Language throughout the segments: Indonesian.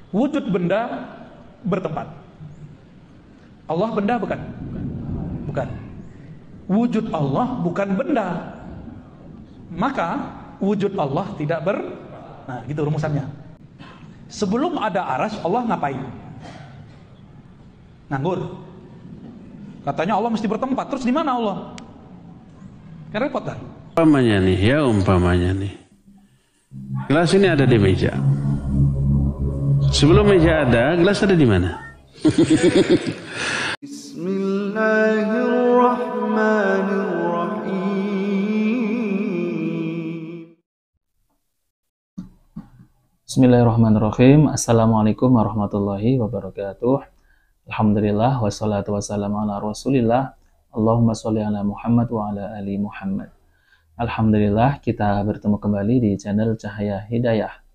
Wujud benda bertempat. Allah benda bukan? Bukan. Wujud Allah bukan benda. Maka wujud Allah tidak Nah, gitu rumusannya. Sebelum ada arasy, Allah ngapain? Nganggur. Katanya Allah mesti bertempat. Terus di mana Allah? Kan repot kan? Umpamanya nih, umpamanya nih. Gelas ini ada di meja. Sebelum meja ada, gelas ada di mana? Bismillahirrahmanirrahim. Assalamualaikum warahmatullahi wabarakatuh. Alhamdulillah wassalatu wassalamu ala Rasulillah. Allahumma sholli ala Muhammad wa ala ali Muhammad. Alhamdulillah kita bertemu kembali di channel Cahaya Hidayah.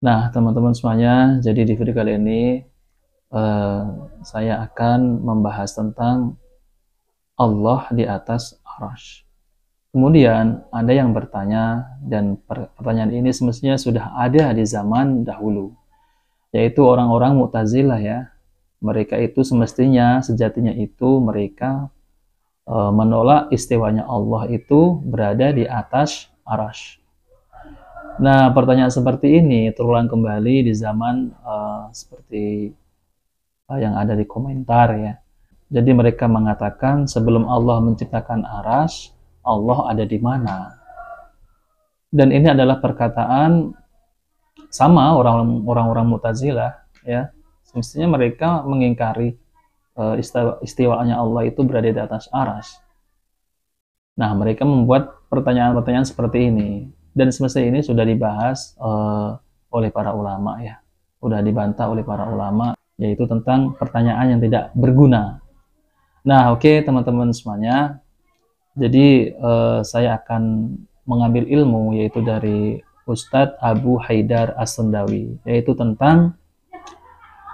Nah, teman-teman semuanya, jadi di video kali ini saya akan membahas tentang Allah di atas arasy. Kemudian ada yang bertanya, dan pertanyaan ini semestinya sudah ada di zaman dahulu, yaitu orang-orang Mu'tazilah ya. Mereka itu semestinya, sejatinya itu mereka menolak istiwanya Allah itu berada di atas arasy. Nah, pertanyaan seperti ini terulang kembali di zaman seperti yang ada di komentar ya. Jadi mereka mengatakan sebelum Allah menciptakan arasy, Allah ada di mana? Dan ini adalah perkataan sama orang-orang Mu'tazilah ya. Semestinya mereka mengingkari istiwanya Allah itu berada di atas arasy. Nah, mereka membuat pertanyaan-pertanyaan seperti ini, dan semestinya ini sudah dibahas oleh para ulama ya. Sudah dibantah oleh para ulama, yaitu tentang pertanyaan yang tidak berguna. Nah, oke teman-teman semuanya. Jadi saya akan mengambil ilmu yaitu dari Ustadz Abu Haidar As-Sundawi, yaitu tentang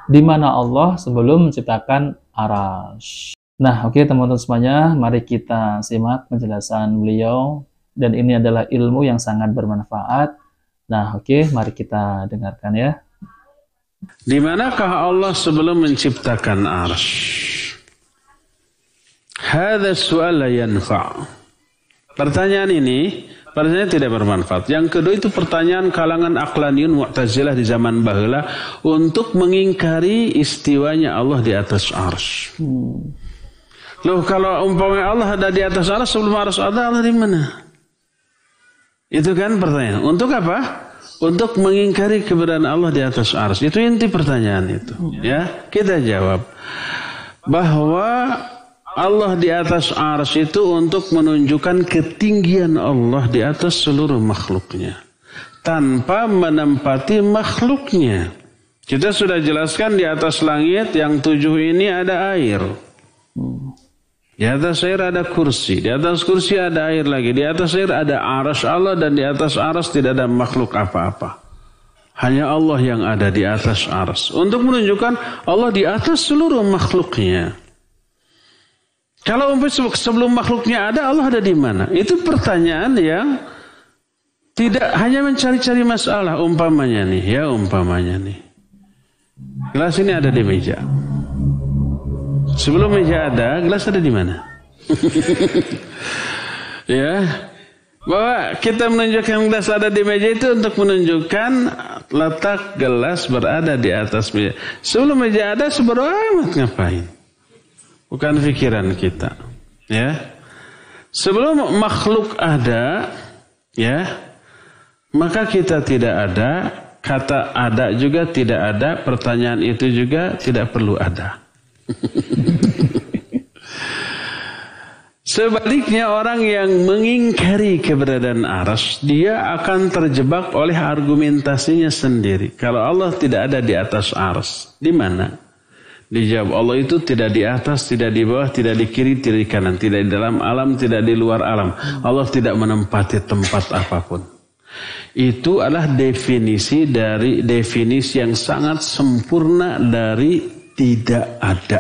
di mana Allah sebelum menciptakan arasy. Nah, oke teman-teman semuanya, mari kita simak penjelasan beliau, dan ini adalah ilmu yang sangat bermanfaat. Nah, oke, mari kita dengarkan ya. Di manakah Allah sebelum menciptakan arasy? Hadza su'al la yanfa'. Pertanyaan ini tidak bermanfaat. Yang kedua itu pertanyaan kalangan aqlaniyun Mu'tazilah di zaman baheula untuk mengingkari istiwanya Allah di atas arsy. Loh, kalau umpamanya Allah ada di atas arsy sebelum arsy ada, Allah di mana? Itu kan pertanyaan. Untuk apa? Untuk mengingkari keberadaan Allah di atas arsy. Itu inti pertanyaan itu. Ya, kita jawab bahwa Allah di atas arsy itu untuk menunjukkan ketinggian Allah di atas seluruh makhluknya, tanpa menempati makhluknya. Kita sudah jelaskan di atas langit yang 7 ini ada air. Di atas air ada kursi, di atas kursi ada air lagi, di atas air ada arsy Allah, dan di atas arsy tidak ada makhluk apa-apa. Hanya Allah yang ada di atas arsy. Untuk menunjukkan Allah di atas seluruh makhluknya. Kalau sebelum makhluknya ada, Allah ada di mana? Itu pertanyaan yang tidak hanya mencari-cari masalah. Umpamanya nih, umpamanya nih. Gelas ini ada di meja. Sebelum meja ada, gelas ada di mana? Ya, bahwa kita menunjukkan gelas ada di meja itu untuk menunjukkan letak gelas berada di atas meja. Sebelum meja ada, sebodoh amat ngapain? Bukan pikiran kita, ya. Sebelum makhluk ada, ya, maka kita tidak ada, kata ada juga tidak ada, pertanyaan itu juga tidak perlu ada. Sebaliknya orang yang mengingkari keberadaan arasy, dia akan terjebak oleh argumentasinya sendiri. Kalau Allah tidak ada di atas arasy, di mana? Dijawab, Allah itu tidak di atas, tidak di bawah, tidak di kiri, tidak di kanan, tidak di dalam alam, tidak di luar alam. Allah tidak menempati tempat apapun. Itu adalah definisi yang sangat sempurna dari tidak ada.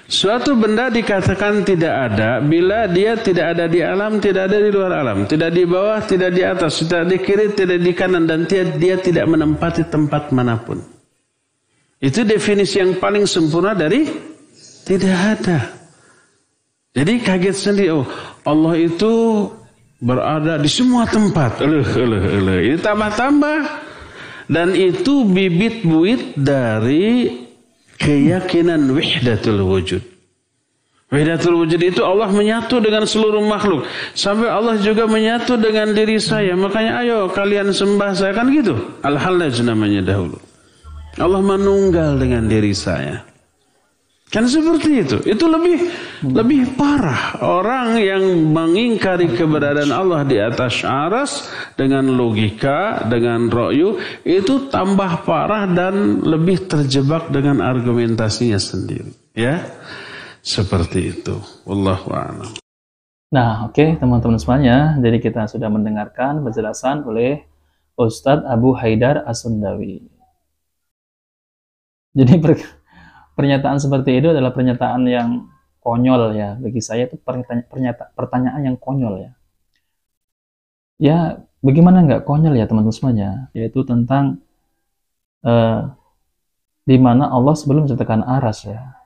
Suatu benda dikatakan tidak ada bila dia tidak ada di alam, tidak ada di luar alam, tidak di bawah, tidak di atas, tidak di kiri, tidak di kanan, dan dia tidak menempati tempat manapun. Itu definisi yang paling sempurna dari tidak ada. Jadi kaget sendiri, oh Allah itu berada di semua tempat. Ini tambah-tambah. Dan itu bibit buit dari keyakinan wahdatul wujud. Wahdatul wujud itu Allah menyatu dengan seluruh makhluk. Sampai Allah juga menyatu dengan diri saya. Makanya ayo kalian sembah saya, kan gitu. Al-Hallaj namanya dahulu. Allah menunggal dengan diri saya. Kan seperti itu. Itu lebih parah. Orang yang mengingkari keberadaan Allah di atas aras dengan logika, dengan ra'yu, itu tambah parah dan lebih terjebak dengan argumentasinya sendiri. Ya, seperti itu. Wallahu a'lam. Nah, oke, teman-teman semuanya. Jadi kita sudah mendengarkan penjelasan oleh Ustadz Abu Haidar As-Sundawi. Jadi pernyataan seperti itu adalah pernyataan yang konyol ya. Bagi saya itu pertanyaan yang konyol ya. Ya, bagaimana nggak konyol ya teman-teman semuanya? Yaitu tentang di mana Allah sebelum menciptakan aras ya.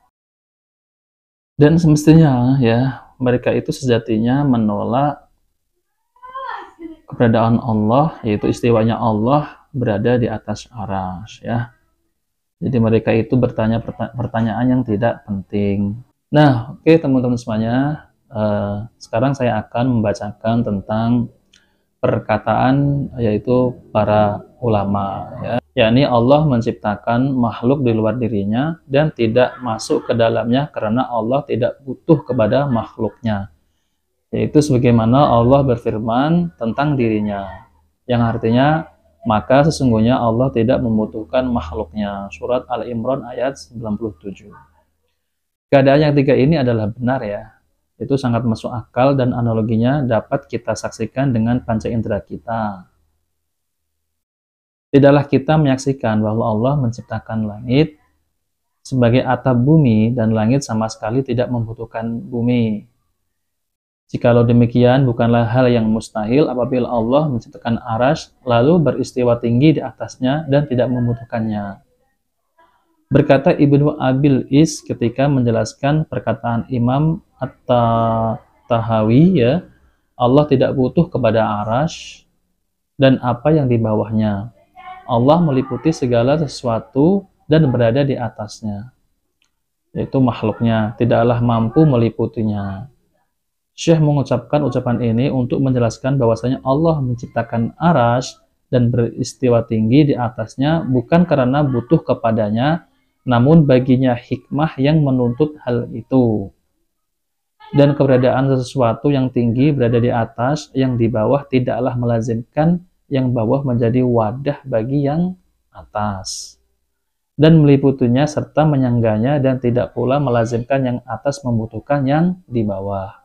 Dan semestinya ya, mereka itu sejatinya menolak keberadaan Allah, yaitu istiwanya Allah berada di atas aras ya. Jadi mereka itu bertanya pertanyaan yang tidak penting. Nah, oke teman-teman semuanya, sekarang saya akan membacakan tentang perkataan yaitu para ulama ya. Yakni Allah menciptakan makhluk di luar dirinya dan tidak masuk ke dalamnya karena Allah tidak butuh kepada makhluknya. Yaitu sebagaimana Allah berfirman tentang dirinya, yang artinya maka sesungguhnya Allah tidak membutuhkan makhluknya. Surat Al-Imran ayat 97. Keadaan yang tiga ini adalah benar ya. Itu sangat masuk akal dan analoginya dapat kita saksikan dengan panca indera kita. Tidaklah kita menyaksikan bahwa Allah menciptakan langit sebagai atap bumi dan langit sama sekali tidak membutuhkan bumi. Jikalau demikian, bukanlah hal yang mustahil apabila Allah menciptakan arsy lalu beristiwa tinggi di atasnya dan tidak membutuhkannya. Berkata Ibnu Abil Is ketika menjelaskan perkataan Imam At-Tahawi ya, Allah tidak butuh kepada arsy dan apa yang di bawahnya. Allah meliputi segala sesuatu dan berada di atasnya, yaitu makhluknya, tidaklah mampu meliputinya. Syekh mengucapkan ucapan ini untuk menjelaskan bahwasanya Allah menciptakan arsy dan beristiwa tinggi di atasnya bukan karena butuh kepadanya, namun baginya hikmah yang menuntut hal itu. Dan keberadaan sesuatu yang tinggi berada di atas, yang di bawah tidaklah melazimkan yang bawah menjadi wadah bagi yang atas. Dan meliputinya serta menyangganya dan tidak pula melazimkan yang atas membutuhkan yang di bawah.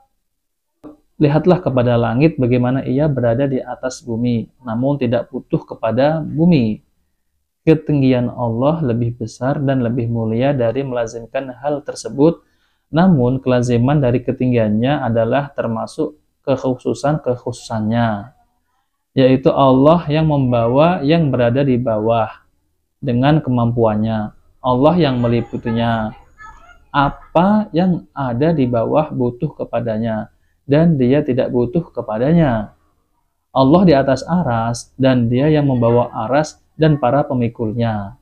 Lihatlah kepada langit bagaimana ia berada di atas bumi, namun tidak butuh kepada bumi. Ketinggian Allah lebih besar dan lebih mulia dari melazimkan hal tersebut, namun kelaziman dari ketinggiannya adalah termasuk kekhususannya, yaitu Allah yang membawa yang berada di bawah dengan kemampuannya. Allah yang meliputinya. Apa yang ada di bawah butuh kepadanya, dan dia tidak butuh kepadanya. Allah di atas aras, dan dia yang membawa aras dan para pemikulnya.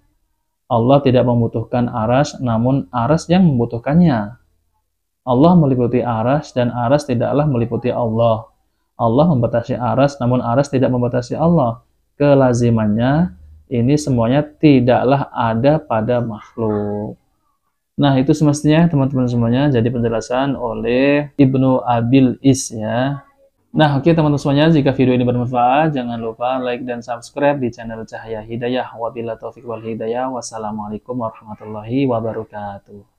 Allah tidak membutuhkan aras, namun aras yang membutuhkannya. Allah meliputi aras, dan aras tidaklah meliputi Allah. Allah membatasi aras, namun aras tidak membatasi Allah. Kelazimannya, ini semuanya tidaklah ada pada makhluk. Nah, itu semestinya teman-teman semuanya jadi penjelasan oleh Ibnu Abil Is ya. Nah, oke teman-teman semuanya, jika video ini bermanfaat, jangan lupa like dan subscribe di channel Cahaya Hidayah. Wabillahi taufiq wal hidayah. Wassalamualaikum warahmatullahi wabarakatuh.